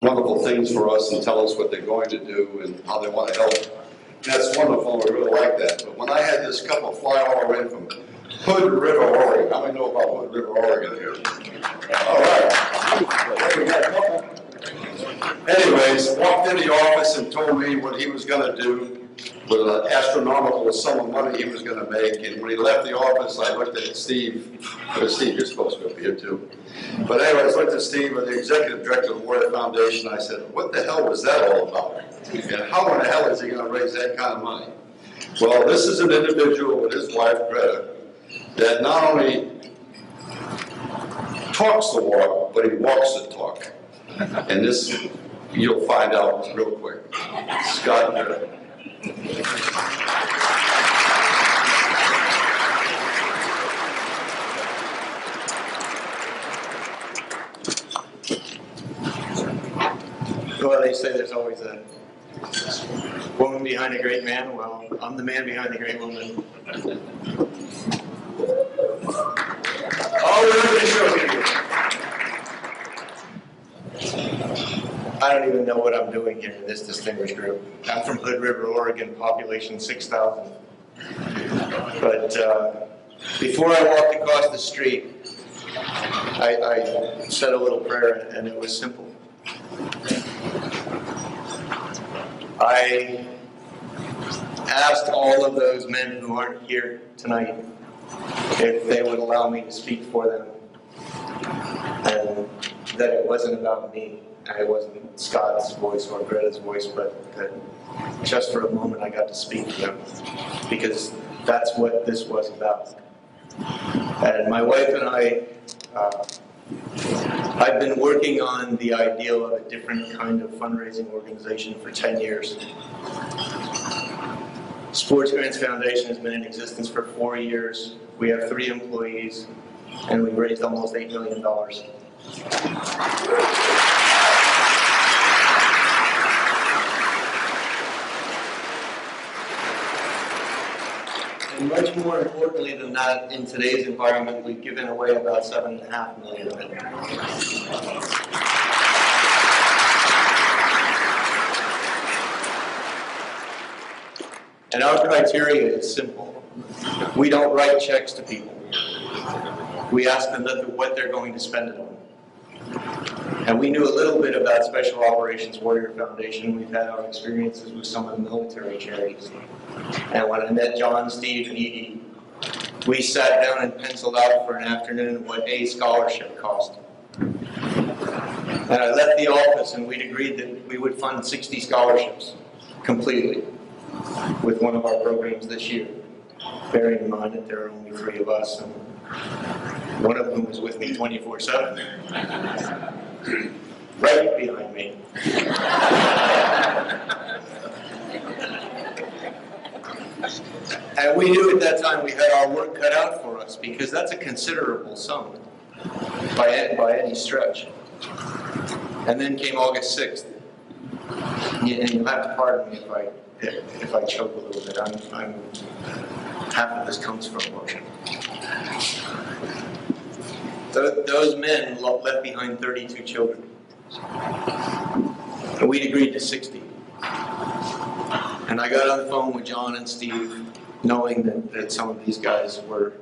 wonderful things for us and tell us what they're going to do and how they want to help. That's wonderful, we really like that. But when I had this couple fly all in from Hood River, Oregon, how many know about Hood River, Oregon here? All right. We got a couple. Anyways, walked in the office and told me what he was going to do with an astronomical sum of money he was going to make. And when he left the office, I looked at Steve. Steve, you're supposed to be up here too. But anyways, I looked at Steve, the executive director of the Warrior Foundation. I said, what the hell was that all about? And how in the hell is he going to raise that kind of money? Well, this is an individual with his wife, Greta, that not only talks the walk, but he walks the talk. And this, you'll find out real quick. Scott Greta. Well, they say there's always a woman behind a great man. Well, I'm the man behind the great woman. Oh, we're going to show you. I don't even know what I'm doing here in this distinguished group. I'm from Hood River, Oregon, population 6,000. But before I walked across the street, I said a little prayer, and it was simple. I asked all of those men who aren't here tonight if they would allow me to speak for them, and that it wasn't about me, and it wasn't Scott's voice or Greta's voice, but that just for a moment I got to speak to them, because that's what this was about. And my wife and I've been working on the ideal of a different kind of fundraising organization for 10 years. Sports Grants Foundation has been in existence for 4 years. We have 3 employees, and we've raised almost $8 million. And much more importantly than that, in today's environment, we've given away about $7.5 million of it. And our criteria is simple. We don't write checks to people. We ask them what they're going to spend it on. And we knew a little bit about Special Operations Warrior Foundation. We've had our experiences with some of the military charities. And when I met John, Steve, and Edie, we sat down and penciled out for an afternoon what a scholarship cost. And I left the office, and we'd agreed that we would fund 60 scholarships completely with one of our programs this year, bearing in mind that there are only 3 of us, and one of them was with me 24/7, right behind me. And we knew at that time we had our work cut out for us, because that's a considerable sum by any stretch. And then came August 6th. And you'll have to pardon me if I choke a little bit. Half of this comes from emotion. Those men left behind 32 children. And we'd agreed to 60. And I got on the phone with John and Steve, knowing that some of these guys were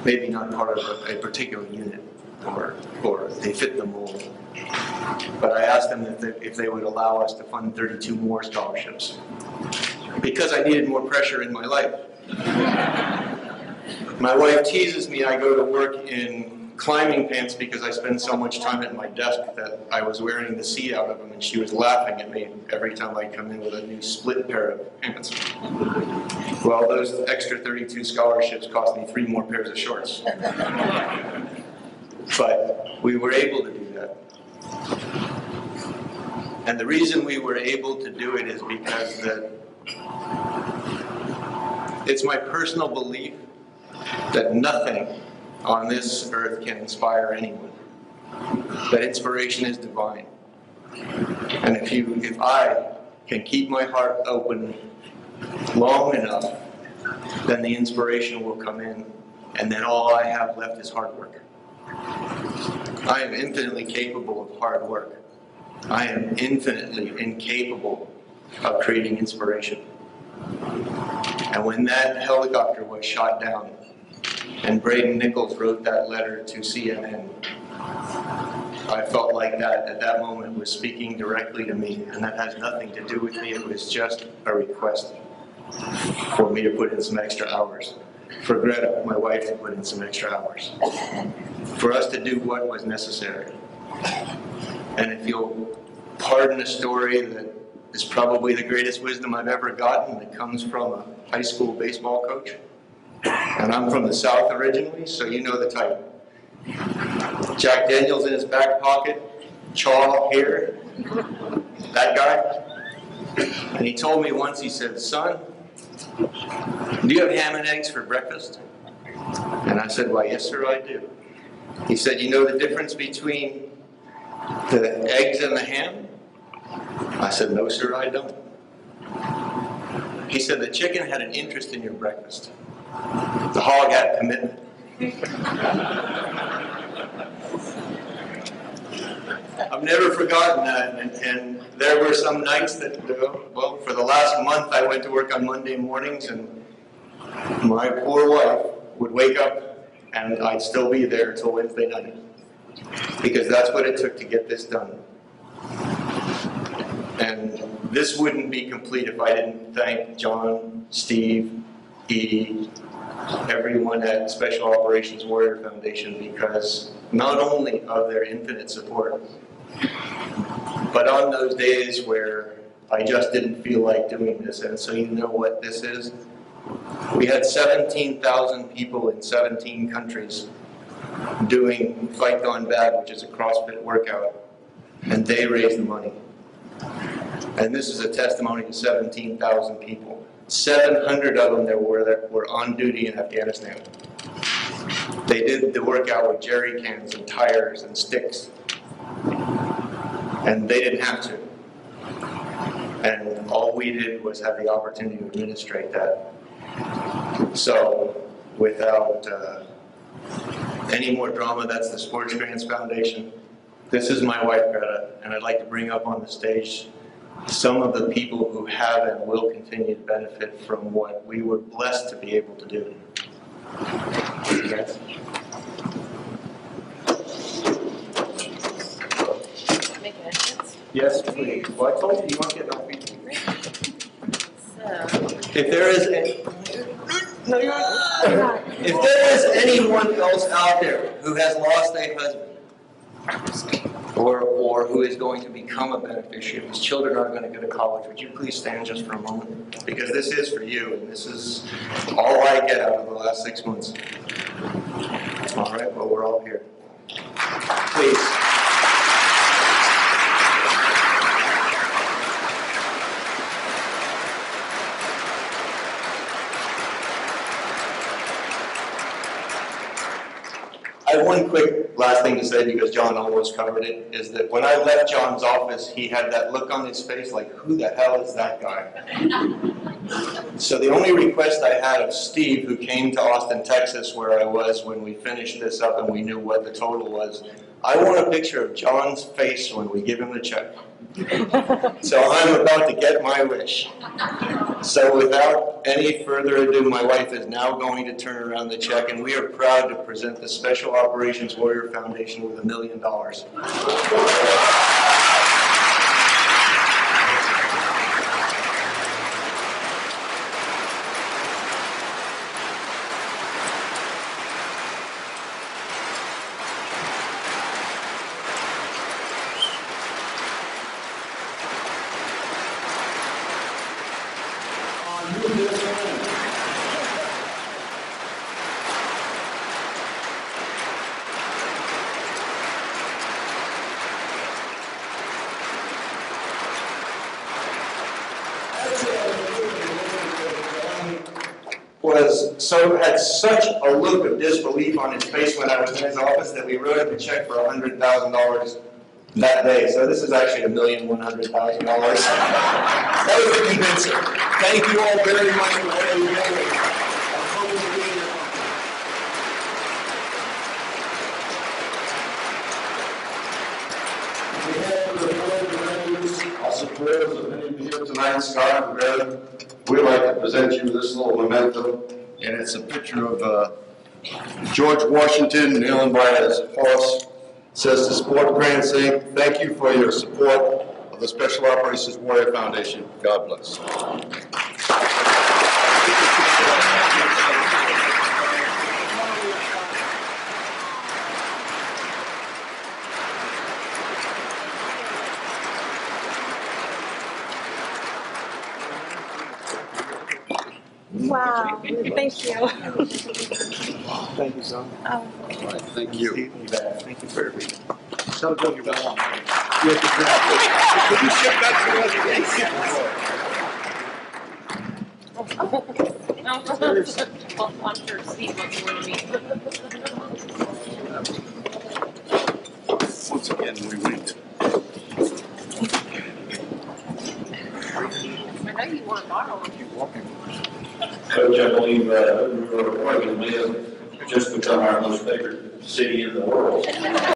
maybe not part of a particular unit, or they fit the mold. But I asked them if they would allow us to fund 32 more scholarships, because I needed more pressure in my life. My wife teases me I go to work in climbing pants because I spend so much time at my desk that I was wearing the seat out of them, and she was laughing at me every time I come in with a new split pair of pants. Well, those extra 32 scholarships cost me 3 more pairs of shorts. But we were able to do that. And the reason we were able to do it is because it's my personal belief that nothing on this earth can inspire anyone. That inspiration is divine. And if I can keep my heart open long enough, then the inspiration will come in, and then all I have left is hard work. I am infinitely capable of hard work. I am infinitely incapable of creating inspiration. And when that helicopter was shot down and Braden Nichols wrote that letter to CNN, I felt like that at that moment was speaking directly to me, and that has nothing to do with me. It was just a request for me to put in some extra hours, for Greta, my wife, to put in some extra hours, for us to do what was necessary. And if you'll pardon a story that is probably the greatest wisdom I've ever gotten, that comes from a high school baseball coach, and I'm from the South originally, so you know the type. Jack Daniels in his back pocket, chaw here, that guy. And he told me once, he said, "Son, do you have ham and eggs for breakfast?" And I said, "Why, yes, sir, I do." He said, "You know the difference between the eggs and the ham?" I said, "No, sir, I don't." He said, "The chicken had an interest in your breakfast. The hog had commitment." I've never forgotten that, and there were some nights that, well, for the last month I went to work on Monday mornings, and my poor wife would wake up and I'd still be there till Wednesday night, because that's what it took to get this done. And this wouldn't be complete if I didn't thank John, Steve, Edie, everyone at Special Operations Warrior Foundation, because not only of their infinite support, but on those days where I just didn't feel like doing this, and so you know what this is. We had 17,000 people in 17 countries doing Fight Gone Bad, which is a CrossFit workout, and they raised the money. And this is a testimony to 17,000 people. 700 of them that were on duty in Afghanistan. They did the workout with jerry cans and tires and sticks. And they didn't have to. And all we did was have the opportunity to administrate that. So, without any more drama, that's the Sports Grants Foundation. This is my wife, Greta, and I'd like to bring up on the stage some of the people who have and will continue to benefit from what we were blessed to be able to do. Yes. Make an entrance. Yes, please. Well, I told you want to get on feet. So, If there is any, no, you're not. If there is anyone else out there who has lost a husband, or who is going to become a beneficiary, whose children are going to go to college, would you please stand just for a moment? Because this is for you, and this is all I get out of the last 6 months. All right, well, we're all here. Please. I have one quick last thing to say, because John almost covered it, is that when I left John's office, he had that look on his face like, who the hell is that guy? So the only request I had of Steve, who came to Austin, Texas, where I was when we finished this up and we knew what the total was, I want a picture of John's face when we give him the check. So I'm about to get my wish. So without any further ado, my wife is now going to turn around the check, and we are proud to present the Special Operations Warrior Foundation with $1 million. Had such a look of disbelief on his face when I was in his office that we wrote him a check for $100,000 that day. So this is actually $1,100,000. That was a convincer. Thank you all very much for what you did. Our supporters of many of you here tonight, Scott and Greg, we'd like to present you this little memento, and it's a picture of George Washington kneeling by his horse. It says to support Grand Saint, thank you for your support of the Special Operations Warrior Foundation. God bless. Wow, thank you. Thank you, son. Oh. Thank you. Thank you for everything. So good, you're welcome. Could you ship that to us? I'm sure Steve wants more than me. Once again, we win. I know you want to borrow. Keep walking. Coach, I believe Oregon may have just become our most favorite city in the world.